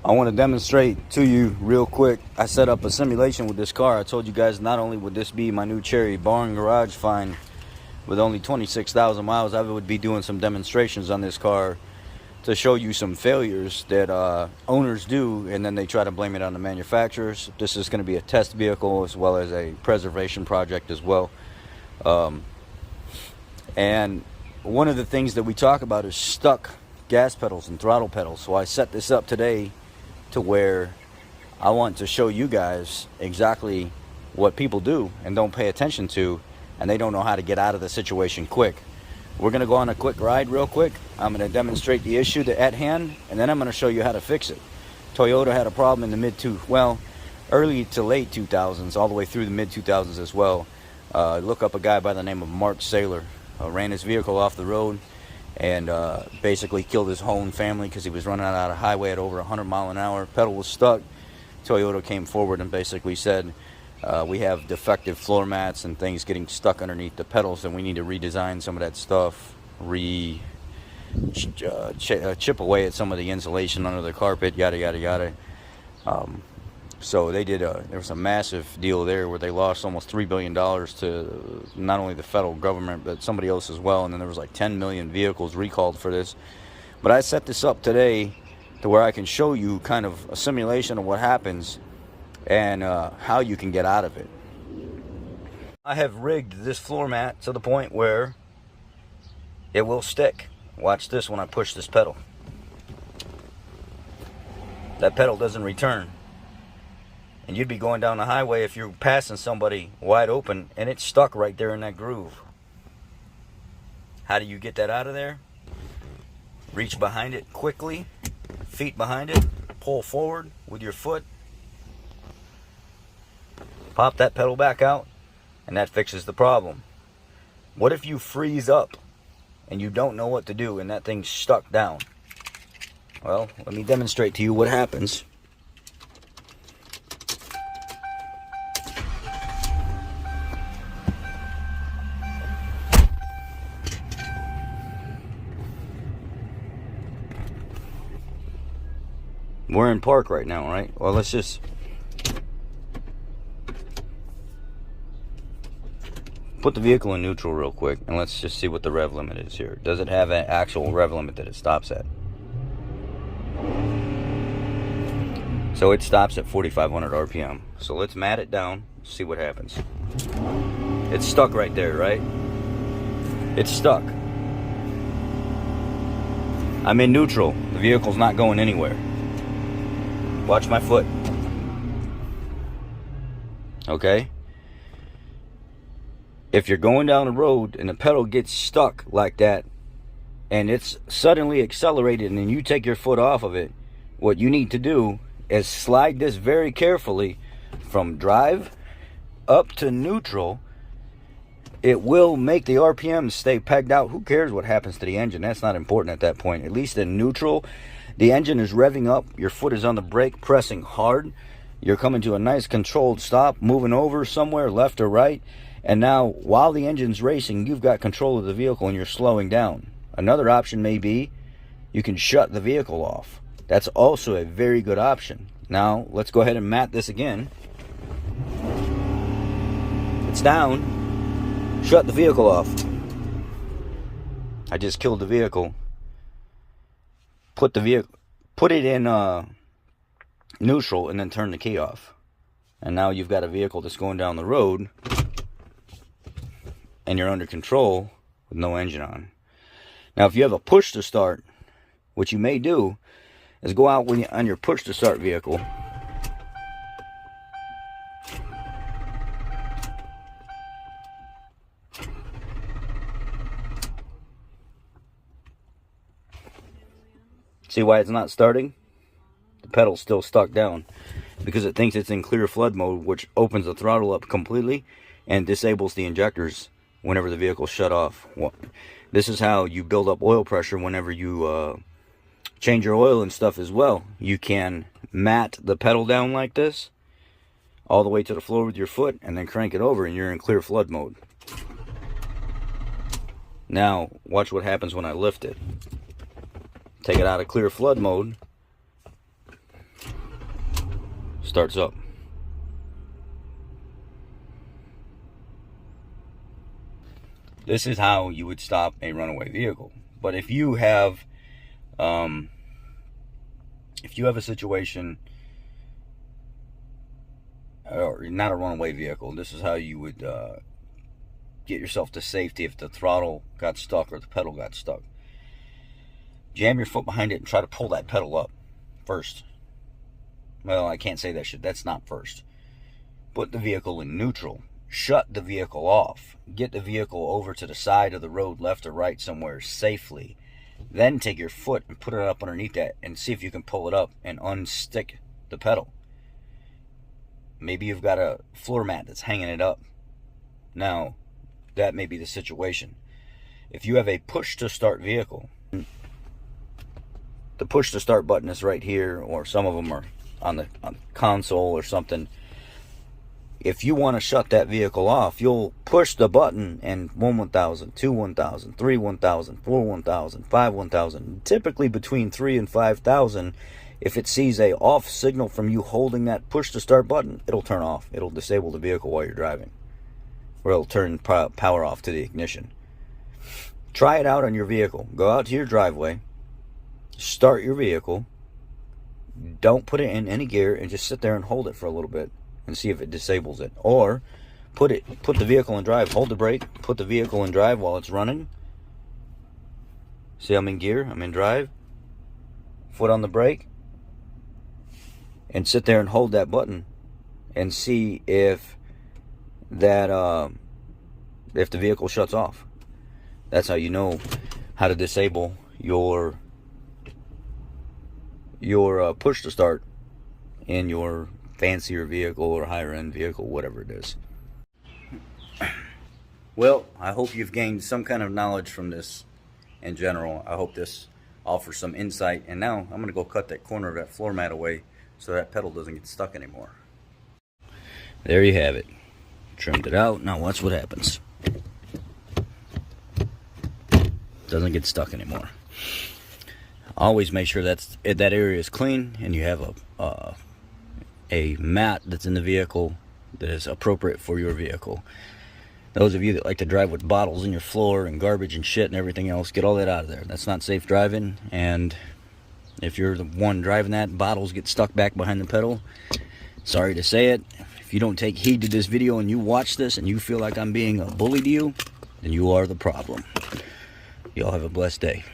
I want to demonstrate to you real quick. I set up a simulation with this car. I told you guys not only would this be my new Cherry barn garage find with only 26,000 miles, I would be doing some demonstrations on this car to show you some failures that owners do, and then they try to blame it on the manufacturers. This is going to be a test vehicle as well as a preservation project as well. And one of the things that we talk about is stuck gas pedals and throttle pedals. So I set this up today to where I want to show you guys exactly what people do and don't pay attention to, and they don't know how to get out of the situation quick. We're going to go on a quick ride real quick. I'm going to demonstrate the issue at hand, and then I'm going to show you how to fix it. Toyota had a problem in the early to late 2000s, all the way through the mid 2000s as well. Look up a guy by the name of Mark Saylor. Ran his vehicle off the road and basically killed his whole family because he was running out of highway at over 100 miles an hour. Pedal was stuck. Toyota came forward and basically said, we have defective floor mats and things getting stuck underneath the pedals, and we need to redesign some of that stuff, chip away at some of the insulation under the carpet, yada yada yada. So they did there was a massive deal there where they lost almost $3 billion to not only the federal government but somebody else as well, and then there was like 10 million vehicles recalled for this. But I set this up today to where I can show you kind of a simulation of what happens and how you can get out of it. I have rigged this floor mat to the point where it will stick. Watch this when I push this pedal. That pedal doesn't return. And you'd be going down the highway if you're passing somebody wide open and it's stuck right there in that groove. How do you get that out of there? Reach behind it quickly, feet behind it, pull forward with your foot, pop that pedal back out, and that fixes the problem. What if you freeze up and you don't know what to do and that thing's stuck down? Well, let me demonstrate to you what happens. We're in park right now, right? Well, let's just put the vehicle in neutral real quick, and let's just see what the rev limit is here. Does it have an actual rev limit that it stops at? So it stops at 4,500 RPM. So let's mat it down, see what happens. It's stuck right there, right? It's stuck. I'm in neutral. The vehicle's not going anywhere. Watch my foot. Okay? If you're going down the road and the pedal gets stuck like that and it's suddenly accelerated and you take your foot off of it, what you need to do is slide this very carefully from drive up to neutral. It will make the RPM stay pegged out. Who cares what happens to the engine? That's not important at that point. At least in neutral, the engine is revving up, your foot is on the brake, pressing hard. You're coming to a nice controlled stop, moving over somewhere, left or right. And now, while the engine's racing, you've got control of the vehicle and you're slowing down. Another option may be you can shut the vehicle off. That's also a very good option. Now, let's go ahead and mat this again. It's down. Shut the vehicle off. I just killed the vehicle. Put it in neutral and then turn the key off. And now you've got a vehicle that's going down the road and you're under control with no engine on. Now if you have a push to start, what you may do is go out on your push to start vehicle. See why it's not starting? The pedal's still stuck down because it thinks it's in clear flood mode, which opens the throttle up completely and disables the injectors whenever the vehicle's shut off. Well, this is how you build up oil pressure whenever you change your oil and stuff as well. You can mat the pedal down like this all the way to the floor with your foot and then crank it over and you're in clear flood mode. Now watch what happens when I lift it. Take it out of clear flood mode. starts up. This is how you would stop a runaway vehicle. But if you have a situation, or not a runaway vehicle, this is how you would get yourself to safety if the throttle got stuck or the pedal got stuck. Jam your foot behind it and try to pull that pedal up first. Well, I can't say that's not first. Put the vehicle in neutral. Shut the vehicle off. Get the vehicle over to the side of the road, left or right, somewhere safely. Then take your foot and put it up underneath that and see if you can pull it up and unstick the pedal. Maybe you've got a floor mat that's hanging it up. Now, that may be the situation. If you have a push to start vehicle, the push to start button is right here, or some of them are on the console or something. If you want to shut that vehicle off, you'll push the button and 1 1000, 2 1000, 3 1000, 4 1000, 5 1000. Typically between 3 and 5000, if it sees a off signal from you holding that push to start button, it'll turn off. It'll disable the vehicle while you're driving, or it'll turn power off to the ignition. Try it out on your vehicle. Go out to your driveway, start your vehicle, don't put it in any gear, and just sit there and hold it for a little bit and see if it disables it. Or put the vehicle in drive, hold the brake, put the vehicle in drive while it's running. See, I'm in gear, I'm in drive, foot on the brake, and sit there and hold that button and see if that if the vehicle shuts off. That's how you know how to disable your push to start in your fancier vehicle or higher end vehicle, whatever it is. Well, I hope you've gained some kind of knowledge from this in general. I hope this offers some insight. And now I'm going to go cut that corner of that floor mat away so that pedal doesn't get stuck anymore. There you have it. Trimmed it out. Now watch what happens. Doesn't get stuck anymore. Always make sure that area is clean and you have a mat that's in the vehicle that is appropriate for your vehicle. Those of you that like to drive with bottles in your floor and garbage and shit and everything else, get all that out of there. That's not safe driving. And if you're the one driving that, bottles get stuck back behind the pedal, sorry to say it. If you don't take heed to this video and you watch this and you feel like I'm being a bully to you, then you are the problem. Y'all have a blessed day.